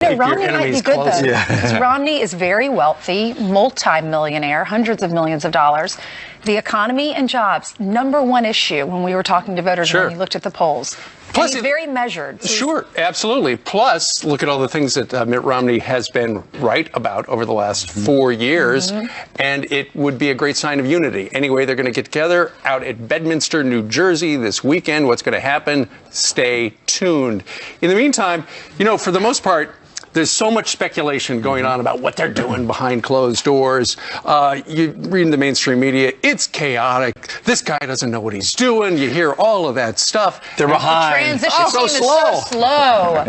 Romney might be good, though, because Romney is very wealthy, multi-millionaire, hundreds of millions of dollars. The economy and jobs, #1 issue when we were talking to voters when we looked at the polls. Plus, he's very measured. Sure, absolutely. Plus, look at all the things that Mitt Romney has been right about over the last 4 years, and it would be a great sign of unity. Anyway, they're going to get together out at Bedminster, New Jersey this weekend. What's going to happen? Stay tuned. In the meantime, you know, for the most part, there's so much speculation going on about what they're doing behind closed doors. You read in the mainstream media, it's chaotic. This guy doesn't know what he's doing. You hear all of that stuff. They're behind. The transition team is so slow.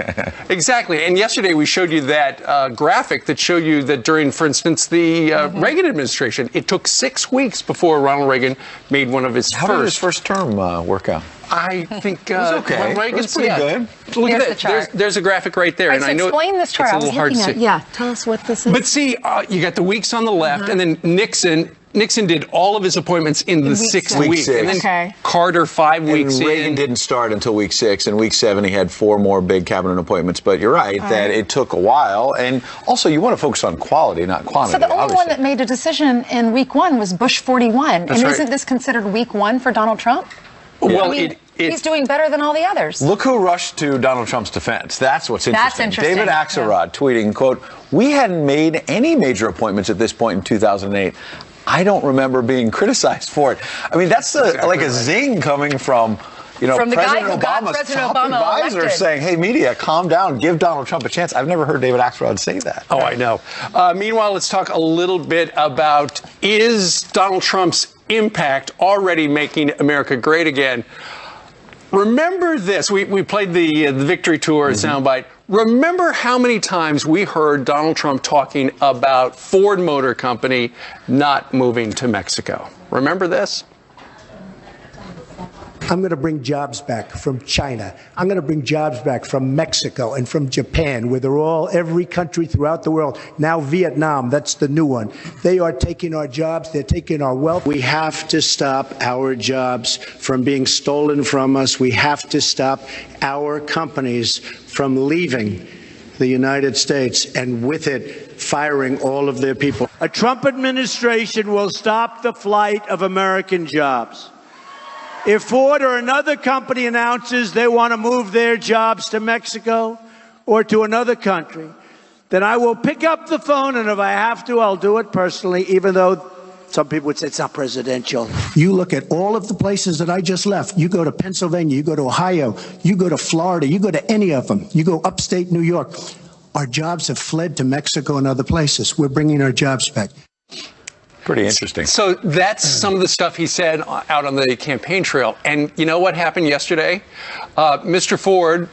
Exactly. And yesterday we showed you that graphic that showed you that during, for instance, the Reagan administration, it took 6 weeks before Ronald Reagan made one of his How did his first term work out? I think it was okay. Reagan's pretty good. Look at that. There's a graphic right there, and I know explain this chart. It's a little hard to see. Yeah, tell us what this is. But see, you got the weeks on the left, and then Nixon did all of his appointments in the sixth week, and then Carter 5 weeks in. Reagan didn't start until week 6, and week 7 he had 4 more big cabinet appointments. But you're right that it took a while, and also you want to focus on quality, not quantity. So the only one that made a decision in week 1 was Bush 41, and isn't this considered week 1 for Donald Trump? Well, he's doing better than all the others. Look who rushed to Donald Trump's defense. That's what's interesting. That's interesting. David Axelrod tweeting, quote, "We hadn't made any major appointments at this point in 2008. I don't remember being criticized for it." I mean, that's like a zing coming from, you know, from the President guy who got Obama's President top Obama advisor elected. saying, "Hey, media, calm down, give Donald Trump a chance." I've never heard David Axelrod say that. Oh, I know. Meanwhile, let's talk a little bit about, is Donald Trump's impact already making America great again? Remember this. We played the Victory Tour soundbite. Remember how many times we heard Donald Trump talking about Ford Motor Company not moving to Mexico? Remember this? I'm going to bring jobs back from China. I'm going to bring jobs back from Mexico and from Japan, where they're all, every country throughout the world. Now Vietnam, that's the new one. They are taking our jobs. They're taking our wealth. We have to stop our jobs from being stolen from us. We have to stop our companies from leaving the United States and with it firing all of their people. A Trump administration will stop the flight of American jobs. If Ford or another company announces they want to move their jobs to Mexico or to another country, then I will pick up the phone, and if I have to, I'll do it personally, even though some people would say it's not presidential. You look at all of the places that I just left. You go to Pennsylvania, you go to Ohio, you go to Florida, you go to any of them. You go upstate New York. Our jobs have fled to Mexico and other places. We're bringing our jobs back. Pretty interesting. So that's some of the stuff he said out on the campaign trail. And you know what happened yesterday? Mr. Ford,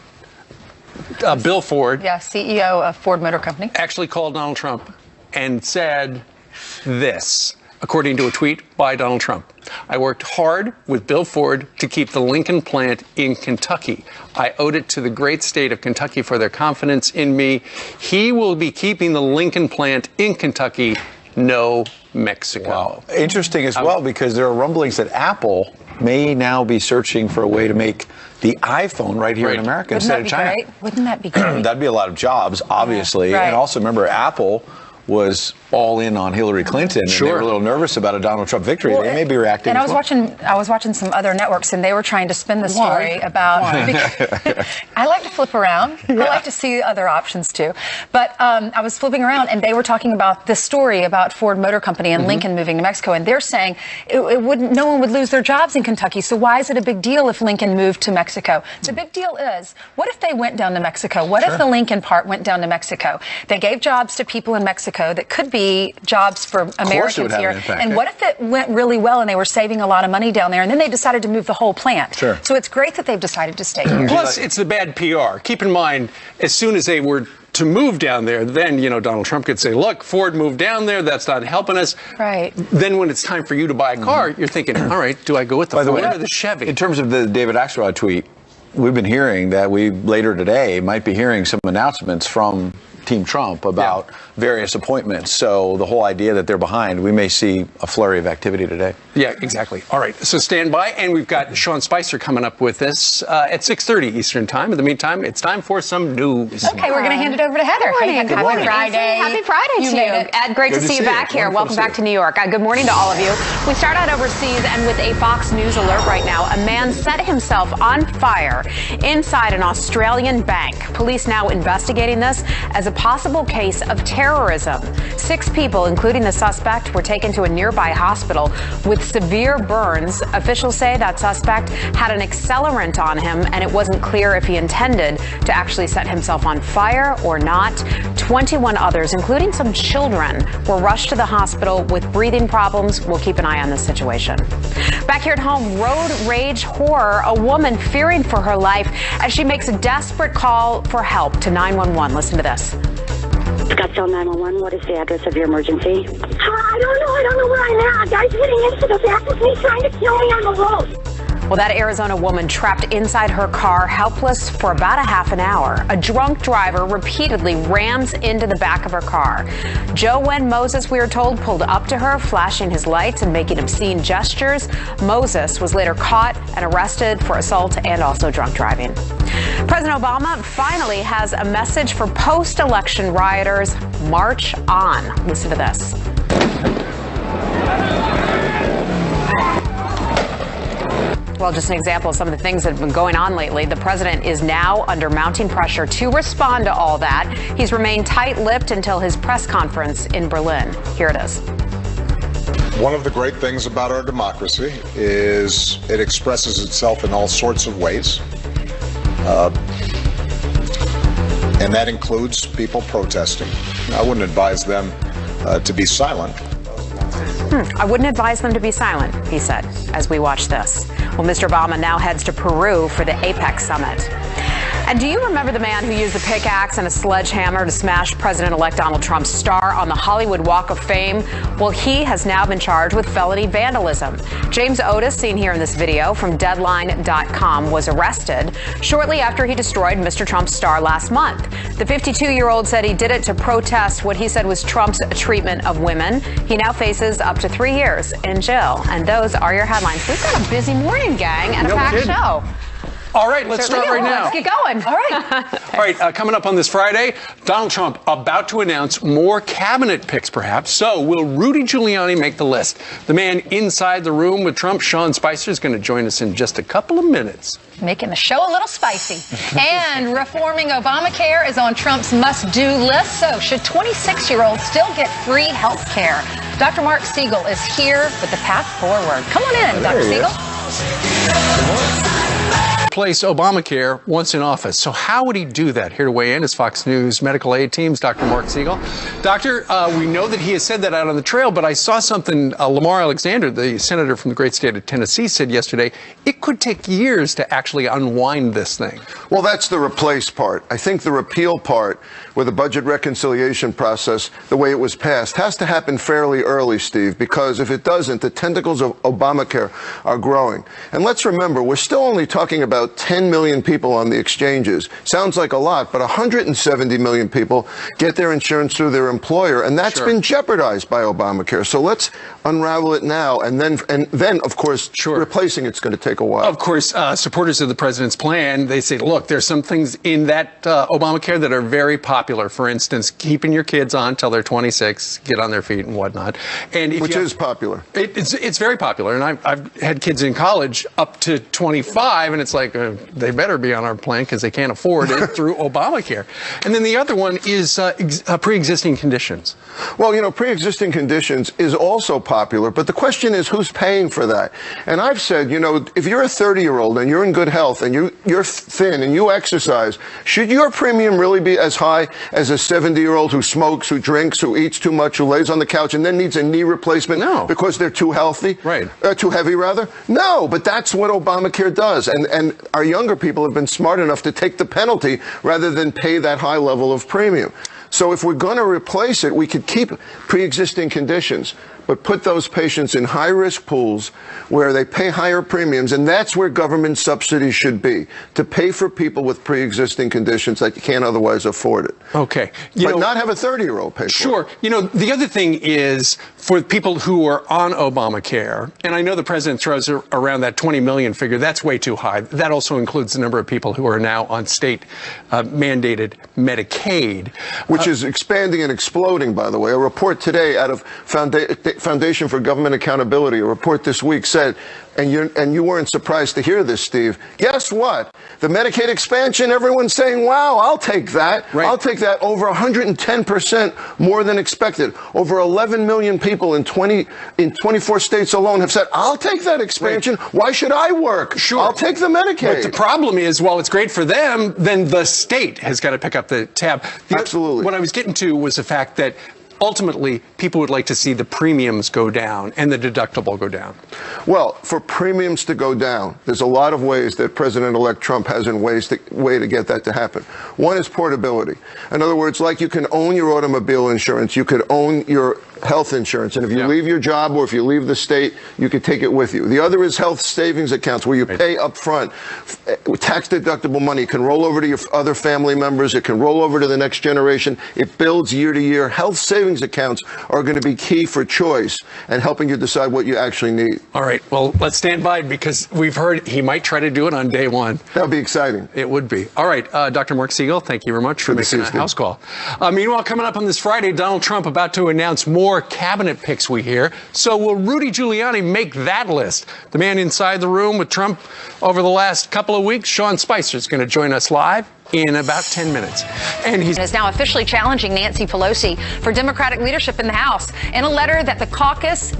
Bill Ford. Yeah, CEO of Ford Motor Company. Actually called Donald Trump and said this, according to a tweet by Donald Trump. "I worked hard with Bill Ford to keep the Lincoln plant in Kentucky. I owed it to the great state of Kentucky for their confidence in me. He will be keeping the Lincoln plant in Kentucky. No Mexico." Wow. Interesting as well, because there are rumblings that Apple may now be searching for a way to make the iPhone right here in America instead of China. Wouldn't that be great? That'd be a lot of jobs, obviously. Yeah, right. And also remember, Apple was all in on Hillary Clinton, and they were a little nervous about a Donald Trump victory. They may be reacting. And I was watching some other networks, and they were trying to spin the story about. I like to flip around. I like to see other options too. But I was flipping around, and they were talking about this story about Ford Motor Company and Lincoln moving to Mexico, and they're saying no one would lose their jobs in Kentucky. So why is it a big deal if Lincoln moved to Mexico? The big deal is, what if they went down to Mexico? What if the Lincoln part went down to Mexico? They gave jobs to people in Mexico that could be jobs for Americans here. And what if it went really well and they were saving a lot of money down there, and then they decided to move the whole plant? So it's great that they've decided to stay here. Plus, it's the bad PR. Keep in mind, as soon as they were to move down there, then, you know, Donald Trump could say, look, Ford moved down there, that's not helping us. Right. Then when it's time for you to buy a car, you're thinking, all right, do I go with the Ford or the Chevy? In terms of the David Axelrod tweet, we've been hearing that we later today might be hearing some announcements from Team Trump about various appointments. So the whole idea that they're behind, we may see a flurry of activity today. Yeah, exactly. All right, so stand by, and we've got Sean Spicer coming up with us at 6:30 Eastern Time. In the meantime, it's time for some news. Okay, we're going to hand it over to Heather. Good morning. Friday. Happy Friday to you. Ed, great to see you back here. Welcome back to New York. Good morning to all of you. We start out overseas, and with a Fox News alert right now, a man set himself on fire inside an Australian bank. Police now investigating this as a possible case of terrorism. 6 people, including the suspect, were taken to a nearby hospital with severe burns. Officials say that suspect had an accelerant on him, and it wasn't clear if he intended to actually set himself on fire or not. 21 others, including some children, were rushed to the hospital with breathing problems. We'll keep an eye on this situation. Back here at home, road rage horror. A woman fearing for her life as she makes a desperate call for help to 911. Listen to this. Scottsdale 911, what is the address of your emergency? I don't know where I'm at. A guy's hitting into the back with me, trying to kill me on the road. Well, that Arizona woman trapped inside her car, helpless for about a half an hour. A drunk driver repeatedly rams into the back of her car. Joanne Moses, we are told, pulled up to her, flashing his lights and making obscene gestures. Moses was later caught and arrested for assault and also drunk driving. President Obama finally has a message for post-election rioters. March on. Listen to this. Well, just an example of some of the things that have been going on lately. The president is now under mounting pressure to respond to all that. He's remained tight-lipped until his press conference in Berlin. Here it is. One of the great things about our democracy is it expresses itself in all sorts of ways. And that includes people protesting. I wouldn't advise them to be silent. I wouldn't advise them to be silent, he said, as we watch this. Well, Mr. Obama now heads to Peru for the APEC summit. And do you remember the man who used a pickaxe and a sledgehammer to smash President-elect Donald Trump's star on the Hollywood Walk of Fame? Well, he has now been charged with felony vandalism. James Otis, seen here in this video from Deadline.com, was arrested shortly after he destroyed Mr. Trump's star last month. The 52-year-old said he did it to protest what he said was Trump's treatment of women. He now faces up to 3 years in jail. And those are your headlines. We've got a busy morning, gang, and a packed show. All right, let's start right now. Let's get going. All right. All right, coming up on this Friday, Donald Trump about to announce more cabinet picks, perhaps. So will Rudy Giuliani make the list? The man inside the room with Trump, Sean Spicer, is going to join us in just a couple of minutes. Making the show a little spicy. And reforming Obamacare is on Trump's must-do list. So should 26-year-olds still get free health care? Dr. Mark Siegel is here with the path forward. Come on in, Dr. Siegel. Place Obamacare once in office. So how would he do that? Here to weigh in is Fox News medical aid team's Dr. Mark Siegel. Doctor, we know that he has said that out on the trail, but I saw something Lamar Alexander, the senator from the great state of Tennessee, said yesterday. It could take years to actually unwind this thing. Well, that's the replace part. I think the repeal part, with the budget reconciliation process, the way it was passed, has to happen fairly early, Steve, because if it doesn't, the tentacles of Obamacare are growing. And let's remember, we're still only talking about 10 million people on the exchanges. Sounds like a lot, but 170 million people get their insurance through their employer, and that's been jeopardized by Obamacare. So let's unravel it now, and then of course, replacing it's going to take a while. Of course, supporters of the president's plan, they say, look, there's some things in that Obamacare that are very popular. For instance, keeping your kids on till they're 26, get on their feet and whatnot. And which is popular. It's very popular, and I've had kids in college up to 25, and it's like, they better be on our plan because they can't afford it through Obamacare. And then the other one is pre-existing conditions. Well, you know, pre-existing conditions is also popular, but the question is who's paying for that? And I've said, you know, if you're a 30-year-old and you're in good health and you're thin and you exercise, should your premium really be as high as a 70-year-old who smokes, who drinks, who eats too much, who lays on the couch and then needs a knee replacement because they're too healthy? Right. Too heavy, rather? No, but that's what Obamacare does. And our younger people have been smart enough to take the penalty rather than pay that high level of premium. So if we're going to replace it, we could keep pre-existing conditions, but put those patients in high-risk pools where they pay higher premiums, and that's where government subsidies should be, to pay for people with pre-existing conditions that you can't otherwise afford it. Okay. But not have a 30-year-old pay for it. Sure. You know, the other thing is for people who are on Obamacare, and I know the president throws around that 20 million figure, that's way too high. That also includes the number of people who are now on state mandated Medicaid. Which is expanding and exploding, by the way. A report today out of Foundation for Government Accountability, a report this week said, and you weren't surprised to hear this, Steve, guess what? The Medicaid expansion, everyone's saying, wow, I'll take that. Right. I'll take that. Over 110% more than expected. Over 11 million people in 24 states alone have said, I'll take that expansion. Right. Why should I work? Sure. I'll take the Medicaid. But the problem is, while it's great for them, then the state has got to pick up the tab. Absolutely. What I was getting to was the fact that ultimately, people would like to see the premiums go down and the deductible go down. Well, for premiums to go down, there's a lot of ways that President-elect Trump has a way to get that to happen. One is portability. In other words, like you can own your automobile insurance, you could own your health insurance, and if you leave your job or if you leave the state, you could take it with you. The other is health savings accounts where you pay up front. Tax-deductible money can roll over to your other family members. It can roll over to the next generation. It builds year to year. Health savings accounts are going to be key for choice and helping you decide what you actually need. All right. Well, let's stand by because we've heard he might try to do it on day one. That would be exciting. It would be. All right. Dr. Mark Siegel, thank you very much for making a house call. Meanwhile, coming up on this Friday, Donald Trump about to announce more cabinet picks, we hear. So will Rudy Giuliani make that list? The man inside the room with Trump over the last couple of weeks, Sean Spicer, is going to join us live in about 10 minutes. And he's is now officially challenging Nancy Pelosi for Democratic leadership in the House. In a letter that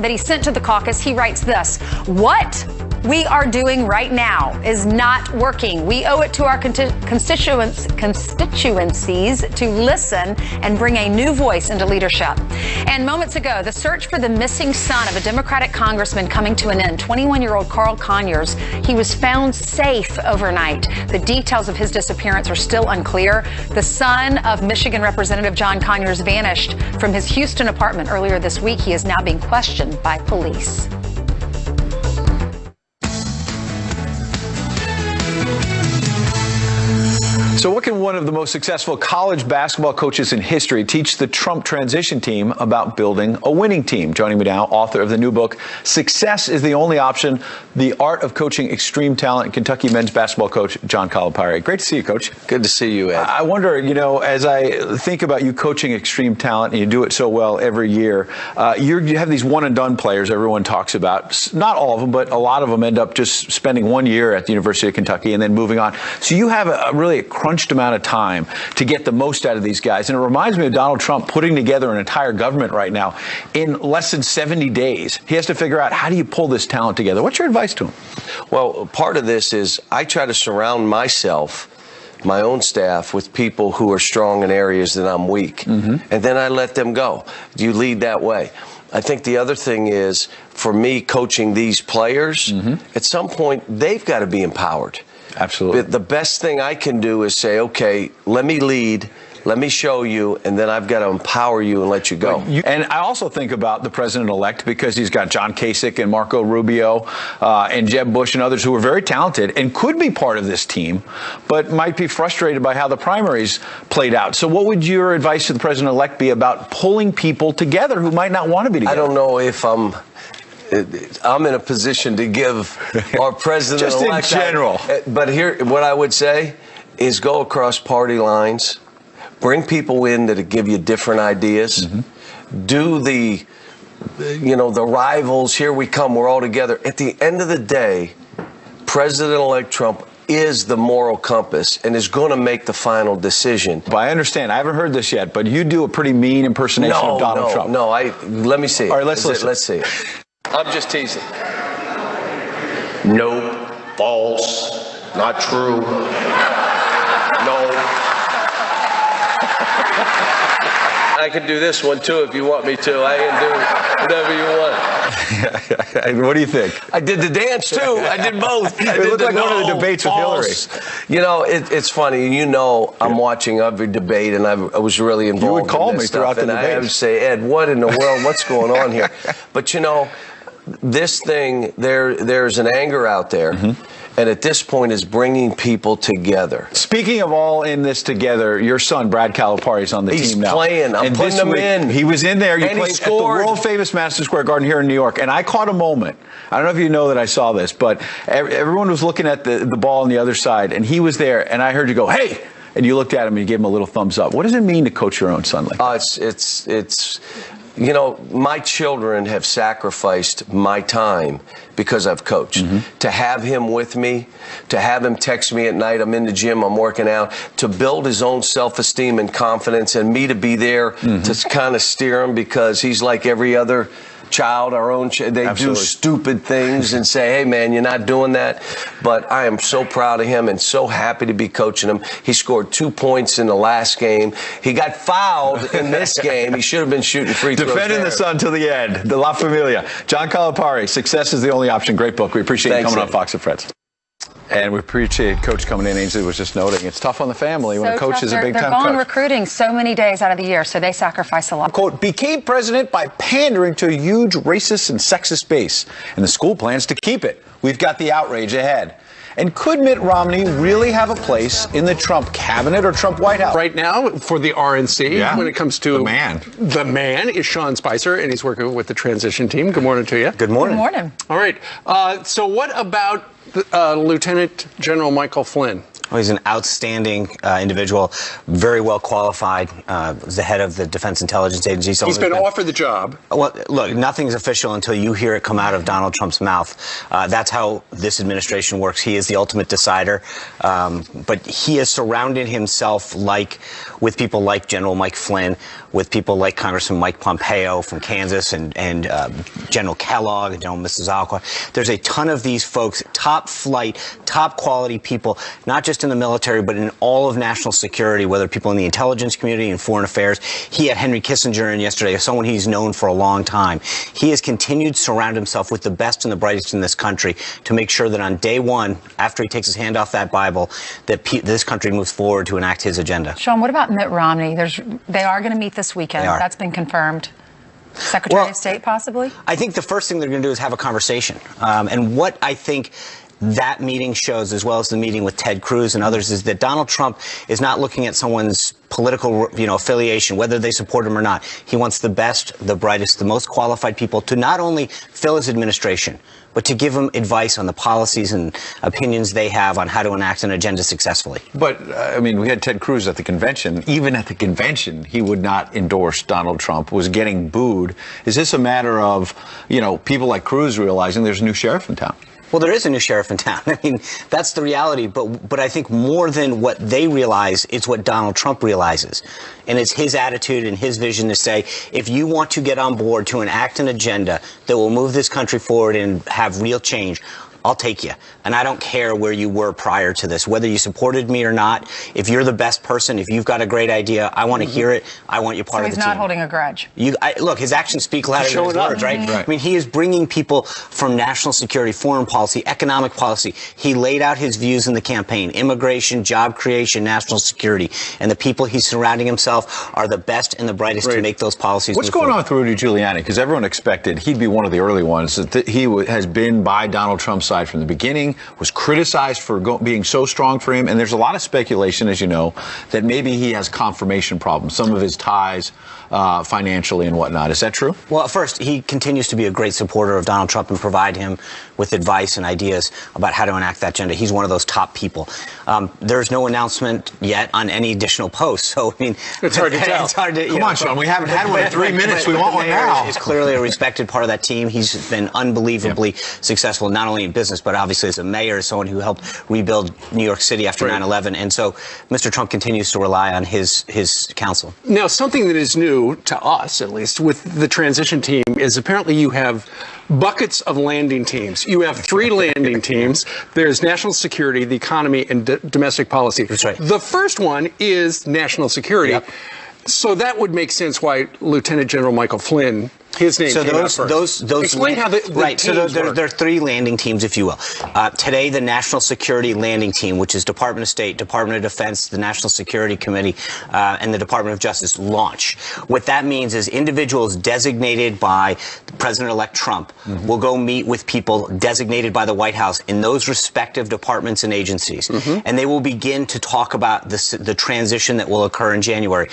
he sent to the caucus, he writes this: "What we are doing right now is not working. We owe it to our constituencies to listen and bring a new voice into leadership." And moments ago, the search for the missing son of a Democratic congressman coming to an end. 21-year-old Carl Conyers, he was found safe overnight. The details of his disappearance are still unclear. The son of Michigan Representative John Conyers vanished from his Houston apartment earlier this week. He is now being questioned by police. So what can one of the most successful college basketball coaches in history teach the Trump transition team about building a winning team? Joining me now, author of the new book, Success is the Only Option, The Art of Coaching Extreme Talent, Kentucky men's basketball coach John Calipari. Great to see you, Coach. Good to see you, Ed. I wonder, as I think about you coaching extreme talent, and you do it so well every year, you have these one-and-done players everyone talks about. Not all of them, but a lot of them end up just spending 1 year at the University of Kentucky and then moving on. So you have really a crunched amount of time to get the most out of these guys. And it reminds me of Donald Trump putting together an entire government right now in less than 70 days. He has to figure out, how do you pull this talent together? What's your advice to him? Well, part of this is I try to surround myself, my own staff, with people who are strong in areas that I'm weak. And then I let them go. You lead that way. I think the other thing is, for me, coaching these players, at some point, they've got to be empowered. Absolutely. The best thing I can do is say, okay, let me lead, let me show you, and then I've got to empower you and let you go. And I also think about the president-elect, because he's got John Kasich and Marco Rubio and Jeb Bush and others who are very talented and could be part of this team, but might be frustrated by how the primaries played out. So what would your advice to the president-elect be about pulling people together who might not want to be together? I don't know if I'm in a position to give our president-elect. Just in general. But here, what I would say is go across party lines, bring people in that give you different ideas, do the rivals, here we come, we're all together. At the end of the day, President-elect Trump is the moral compass and is going to make the final decision. But I understand. I haven't heard this yet, but you do a pretty mean impersonation of Donald Trump. No, let me see it. All right, let's listen. Let's see it. I'm just teasing. No, false, not true. No. I can do this one too if you want me to. I can do whatever you want. What do you think? I did the dance too. I did both. It looked like one of the debates with Hillary. You know, it's funny. You know, I'm watching every debate, and I was really involved. You would call in me this throughout stuff, the and debate. I would say, Ed, what in the world? What's going on here? But you know, this thing, there's an anger out there. And at this point is bringing people together. Speaking of all in this together, your son, Brad Calipari, is on the team now. He's playing. I'm putting him in. He was in there. You And played he at the scored. world-famous Madison Square Garden here in New York. And I caught a moment. I don't know if you know that I saw this, but everyone was looking at the ball on the other side, and he was there, and I heard you go, hey! And you looked at him and you gave him a little thumbs up. What does it mean to coach your own son like that? It's you know, my children have sacrificed my time because I've coached. To have him with me, to have him text me at night, I'm in the gym, I'm working out, to build his own self-esteem and confidence, and me to be there to kind of steer him, because he's like every other child, our own they do stupid things and say, hey man, you're not doing that. But I am so proud of him and so happy to be coaching him. He scored 2 points in the last game. He got fouled in this game. He should have been shooting free throws. Defending the sun till the end. The La Familia. John Calipari, Success is the Only Option. Great book. We appreciate you coming on Fox and Friends. And we appreciate Coach coming in. Ainsley was just noting it's tough on the family when a coach is a big-time coach. They're gone recruiting so many days out of the year, so they sacrifice a lot. Quote, became president by pandering to a huge racist and sexist base, and the school plans to keep it. We've got the outrage ahead. And could Mitt Romney really have a place in the Trump cabinet or Trump White House? Right now, for the RNC, when it comes to the man is Sean Spicer, and he's working with the transition team. Good morning to you. Good morning. Good morning. All right. So what about Lieutenant General Michael Flynn? Well, he's an outstanding individual, very well qualified, was the head of the Defense Intelligence Agency. So he's been offered the job. Well, look, nothing's official until you hear it come out of Donald Trump's mouth. That's how this administration works. He is the ultimate decider. But he has surrounded himself with people like General Mike Flynn, with people like Congressman Mike Pompeo from Kansas, and General Kellogg, and General Mrs. Alqua. There's a ton of these folks, top flight, top quality people, not just in the military, but in all of national security, whether people in the intelligence community and foreign affairs. He had Henry Kissinger in yesterday, someone he's known for a long time. He has continued to surround himself with the best and the brightest in this country to make sure that on day one, after he takes his hand off that Bible, that this country moves forward to enact his agenda. Sean, what about Mitt Romney? They are going to meet this weekend. That's been confirmed. Secretary of State, possibly? I think the first thing they're going to do is have a conversation. And what I think that meeting shows, as well as the meeting with Ted Cruz and others, is that Donald Trump is not looking at someone's political, affiliation, whether they support him or not. He wants the best, the brightest, the most qualified people to not only fill his administration, but to give him advice on the policies and opinions they have on how to enact an agenda successfully. But, we had Ted Cruz at the convention. Even at the convention, he would not endorse Donald Trump, was getting booed. Is this a matter of, people like Cruz realizing there's a new sheriff in town? Well, there is a new sheriff in town. That's the reality. But I think more than what they realize, it's what Donald Trump realizes. And it's his attitude and his vision to say, if you want to get on board to enact an agenda that will move this country forward and have real change, I'll take you. And I don't care where you were prior to this, whether you supported me or not. If you're the best person, if you've got a great idea, I want to hear it. I want you part of the team. So he's not holding a grudge. Look, his actions speak louder than his words, right? He is bringing people from national security, foreign policy, economic policy. He laid out his views in the campaign: immigration, job creation, national security. And the people he's surrounding himself are the best and the brightest to make those policies What's move going forward. on with Rudy Giuliani? Because everyone expected he'd be one of the early ones. That he has been by Donald Trump's side from the beginning, was criticized for being so strong for him, and there's a lot of speculation, as you know, that maybe he has confirmation problems, some of his ties financially and whatnot. Is that true? Well, first, he continues to be a great supporter of Donald Trump and provide him with advice and ideas about how to enact that agenda. He's one of those top people. There's no announcement yet on any additional posts, so it's hard to tell. It's hard to, Come on, Sean, we haven't had one in 3 minutes. We want one now. He's clearly a respected part of that team. He's been unbelievably successful, not only in business, but obviously as a mayor, as someone who helped rebuild New York City after 9/11. And so Mr. Trump continues to rely on his counsel. Now, something that is new to us, at least, with the transition team is apparently you have buckets of landing teams. You have 3 landing teams. There's national security, the economy, and domestic policy. That's right. The first one is national security. Yep. So that would make sense why Lieutenant General Michael Flynn, his name came out first. Explain how the right. So teams there are 3 landing teams, if you will. Today, the National Security Landing Team, which is Department of State, Department of Defense, the National Security Committee, and the Department of Justice launch. What that means is individuals designated by President-elect Trump will go meet with people designated by the White House in those respective departments and agencies, and they will begin to talk about the transition that will occur in January,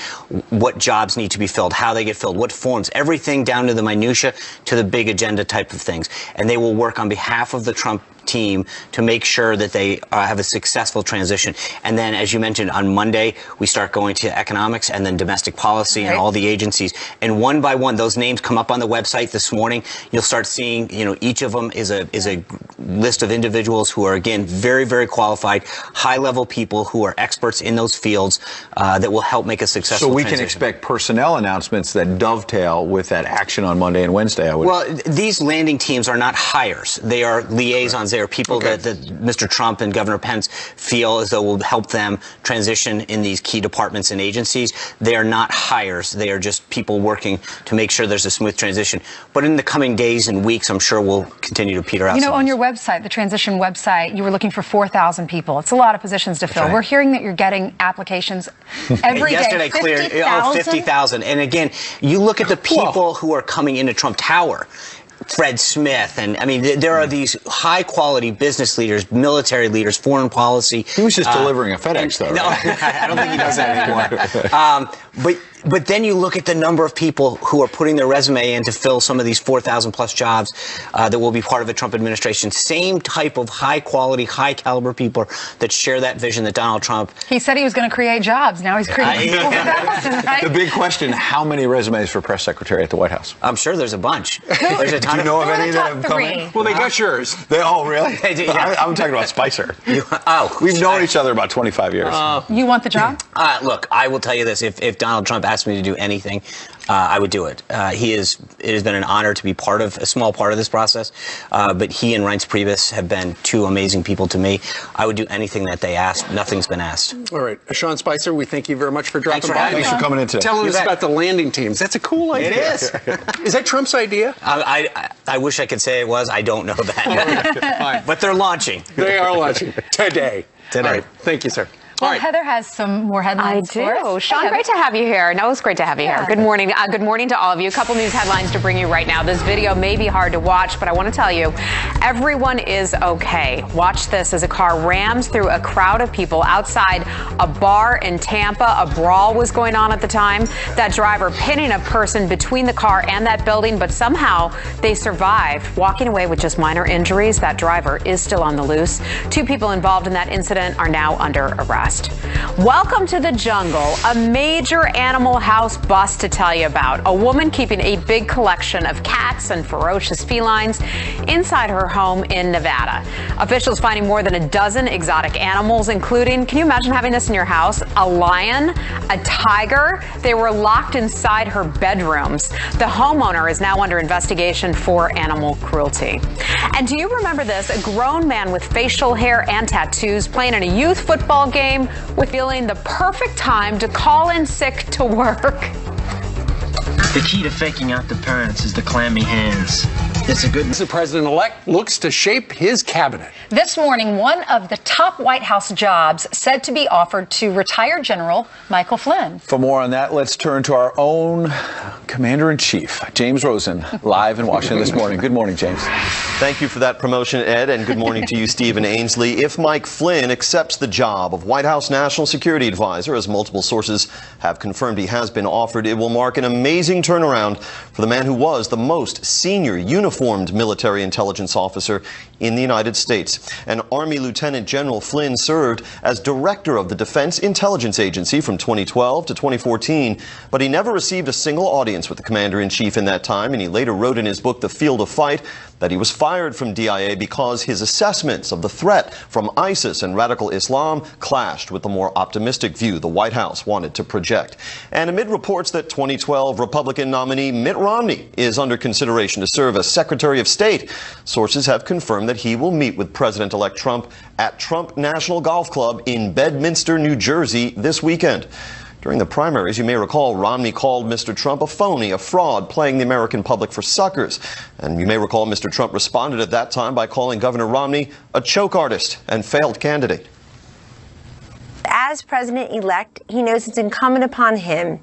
what jobs need to be filled, how they get filled, what forms, everything down to the minutia, to the big agenda type of things. And they will work on behalf of the Trump team to make sure that they have a successful transition. And then, as you mentioned, on Monday, we start going to economics and then domestic policy and all the agencies. And one by one, those names come up on the website this morning. You'll start seeing, each of them is a list of individuals who are, again, very, very qualified, high-level people who are experts in those fields that will help make a successful transition. So we can expect personnel announcements that dovetail with that action on Monday and Wednesday, I would. Well, these landing teams are not hires. They are liaisons. They are people that Mr. Trump and Governor Pence feel as though will help them transition in these key departments and agencies. They are not hires. They are just people working to make sure there's a smooth transition. But in the coming days and weeks, I'm sure we'll continue to peter out. On your website, the transition website, you were looking for 4,000 people. It's a lot of positions to fill. We're hearing that you're getting applications every day. Yesterday cleared 50,000. And again, you look at the people who are coming into Trump Tower. Fred Smith, and I mean, there are these high-quality business leaders, military leaders, foreign policy. He was just delivering a FedEx, though. No, I don't think he does that anymore. But then you look at the number of people who are putting their resume in to fill some of these 4,000 plus jobs that will be part of the Trump administration. Same type of high-quality, high-caliber people that share that vision that Donald Trump. He said he was going to create jobs. Now he's creating 4,000, right? The big question: how many resumes for press secretary at the White House? I'm sure there's a bunch. There's a ton. Do you know of any that have come in? Well, they got yours. Really? I'm talking about Spicer. We've known each other about 25 years. You want the job? Look, I will tell you this: if Donald Trump asked me to do anything, I would do it. It has been an honor to be a small part of this process. But he and Reince Priebus have been 2 amazing people to me. I would do anything that they asked. Nothing's been asked. All right, Sean Spicer, we thank you very much for dropping by. Thanks for coming in today. Tell us about the landing teams. That's a cool idea. It is. Is that Trump's idea? I wish I could say it was. I don't know that. But they're launching. They are launching today. All right. Thank you, sir. Well, Heather has some more headlines for us. Sean, great to have you here. No, it's great to have you here. Good morning. Good morning to all of you. A couple news headlines to bring you right now. This video may be hard to watch, but I want to tell you, everyone is okay. Watch this as a car rams through a crowd of people outside a bar in Tampa. A brawl was going on at the time. That driver pinning a person between the car and that building, but somehow they survived, walking away with just minor injuries. That driver is still on the loose. 2 people involved in that incident are now under arrest. Welcome to the jungle, a major animal house bust to tell you about. A woman keeping a big collection of cats and ferocious felines inside her home in Nevada. Officials finding more than a dozen exotic animals, including, can you imagine having this in your house? A lion, a tiger. They were locked inside her bedrooms. The homeowner is now under investigation for animal cruelty. And do you remember this? A grown man with facial hair and tattoos playing in a youth football game with feeling the perfect time to call in sick to work. The key to faking out the parents is the clammy hands. It's a good. The president-elect looks to shape his cabinet. This morning, one of the top White House jobs said to be offered to retired General Michael Flynn. For more on that, let's turn to our own Commander-in-Chief, James Rosen, live in Washington this morning. Good morning, James. Thank you for that promotion, Ed, and good morning to you, Stephen Ainsley. If Mike Flynn accepts the job of White House National Security Advisor, as multiple sources have confirmed he has been offered, it will mark an amazing turnaround for the man who was the most senior uniformed military intelligence officer in the United States. And Army Lieutenant General Flynn served as director of the Defense Intelligence Agency from 2012 to 2014, but he never received a single audience with the commander-in-chief in that time, and he later wrote in his book, The Field of Fight, that he was fired from DIA because his assessments of the threat from ISIS and radical Islam clashed with the more optimistic view the White House wanted to project. And amid reports that 2012 Republican nominee Mitt Romney is under consideration to serve as Secretary of State, sources have confirmed that he will meet with President-elect Trump at Trump National Golf Club in Bedminster, New Jersey this weekend. During the primaries, you may recall Romney called Mr. Trump a phony, a fraud, playing the American public for suckers. And you may recall Mr. Trump responded at that time by calling Governor Romney a choke artist and failed candidate. As president-elect, he knows it's incumbent upon him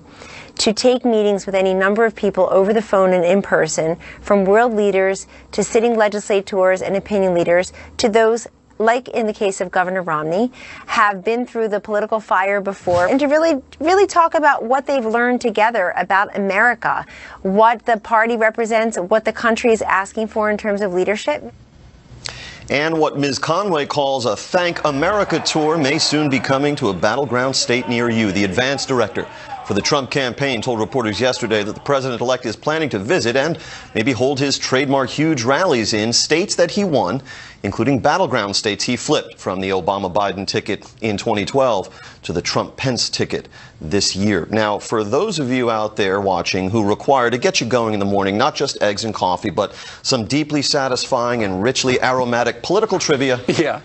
to take meetings with any number of people over the phone and in person, from world leaders to sitting legislators and opinion leaders to those, like in the case of Governor Romney, have been through the political fire before, and to really talk about what they've learned together about America, what the party represents, what the country is asking for in terms of leadership. And what Ms. Conway calls a Thank America tour may soon be coming to a battleground state near you. The advance director for the Trump campaign told reporters yesterday that the president-elect is planning to visit and maybe hold his trademark huge rallies in states that he won, including battleground states he flipped from the Obama-Biden ticket in 2012 to the Trump-Pence ticket this year. Now, for those of you out there watching who require to get you going in the morning, not just eggs and coffee, but some deeply satisfying and richly aromatic political trivia. Yeah.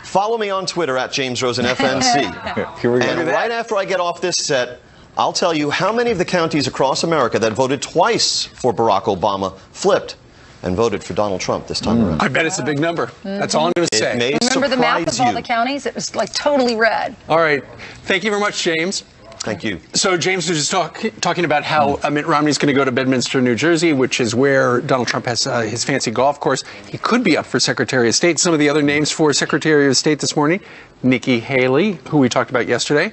Follow me on Twitter at JamesRosenFNC. Here we go. And right after I get off this set, I'll tell you how many of the counties across America that voted twice for Barack Obama flipped and voted for Donald Trump this time around. I bet it's a big number. That's all I'm going to say. It may Remember the map surprise of all you. the counties? It was like totally red. All right. Thank you very much, James. Thank you. So James was just talking about how Mitt Romney's going to go to Bedminster, New Jersey, which is where Donald Trump has his fancy golf course. He could be up for Secretary of State. Some of the other names for Secretary of State this morning: Nikki Haley, who we talked about yesterday,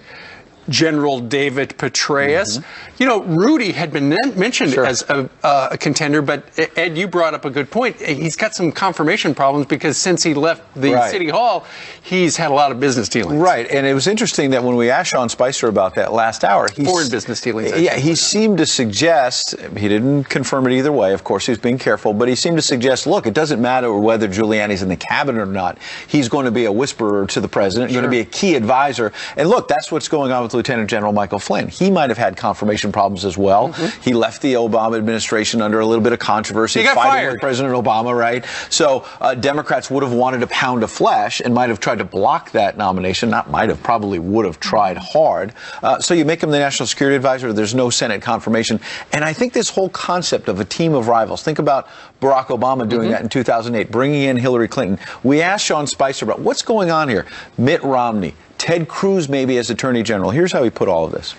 General David Petraeus. You know, Rudy had been mentioned as a contender, but Ed, you brought up a good point. He's got some confirmation problems because since he left the City Hall, he's had a lot of business dealings. Right, and it was interesting that when we asked Sean Spicer about that last hour, foreign business dealings. Yeah, he seemed to suggest, he didn't confirm it either way, of course, he was being careful, but he seemed to suggest, look, it doesn't matter whether Giuliani's in the cabinet or not. He's going to be a whisperer to the president, going to be a key advisor. And look, that's what's going on with Lieutenant General Michael Flynn. He might have had confirmation problems as well. He left the Obama administration under a little bit of controversy. He got fighting fired with President Obama, right? So Democrats would have wanted a pound of flesh and might have tried to block that nomination. Not might have, probably would have tried hard. So you make him the national security advisor. There's no Senate confirmation. And I think this whole concept of a team of rivals, think about Barack Obama doing that in 2008, bringing in Hillary Clinton. We asked Sean Spicer about what's going on here. Mitt Romney, Ted Cruz maybe as Attorney General. Here's how he put all of this.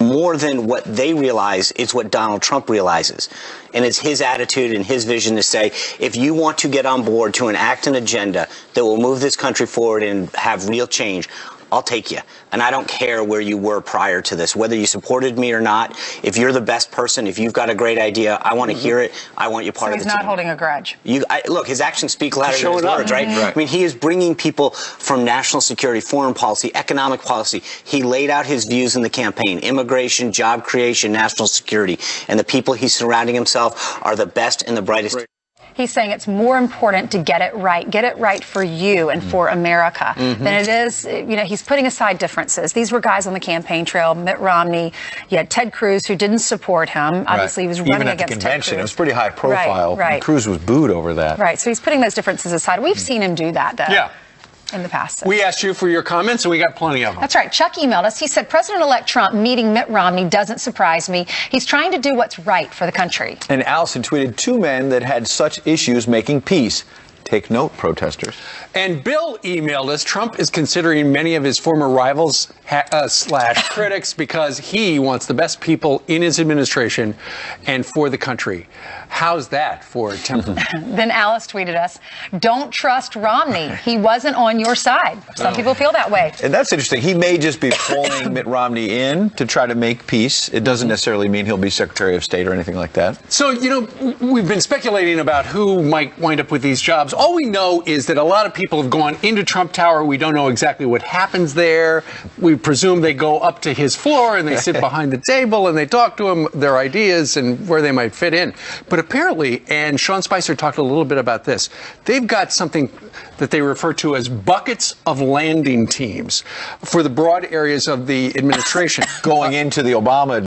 More than what they realize, it's what Donald Trump realizes. And it's his attitude and his vision to say, if you want to get on board to enact an agenda that will move this country forward and have real change, I'll take you. And I don't care where you were prior to this, whether you supported me or not. If you're the best person, if you've got a great idea, I want to hear it. I want you part of the team. So he's not holding a grudge. Look, his actions speak louder than his words, right? I mean, he is bringing people from national security, foreign policy, economic policy. He laid out his views in the campaign: immigration, job creation, national security. And the people he's surrounding himself are the best and the brightest. He's saying it's more important to get it right for you and for America than it is, you know, he's putting aside differences. These were guys on the campaign trail: Mitt Romney, you had Ted Cruz, who didn't support him. Obviously, he was running against Ted Cruz. Even at the convention, it was pretty high profile. And Cruz was booed over that. Right, so he's putting those differences aside. We've seen him do that, though. In the past. We asked you for your comments, and we got plenty of them. That's right. Chuck emailed us. He said, President-elect Trump meeting Mitt Romney doesn't surprise me. He's trying to do what's right for the country. And Allison tweeted, 2 men that had such issues making peace. Take note, protesters. And Bill emailed us. Trump is considering many of his former rivals slash critics because he wants the best people in his administration and for the country. How's that for temperament? Then Alice tweeted us, don't trust Romney. He wasn't on your side. Some people feel that way. And that's interesting. He may just be pulling Mitt Romney in to try to make peace. It doesn't necessarily mean he'll be Secretary of State or anything like that. So, you know, we've been speculating about who might wind up with these jobs. All we know is that a lot of people have gone into Trump Tower. We don't know exactly what happens there. We presume they go up to his floor and they sit behind the table and they talk to him, their ideas and where they might fit in. But apparently, and Sean Spicer talked a little bit about this, they've got something that they refer to as buckets of landing teams for the broad areas of the administration. Going into the Obama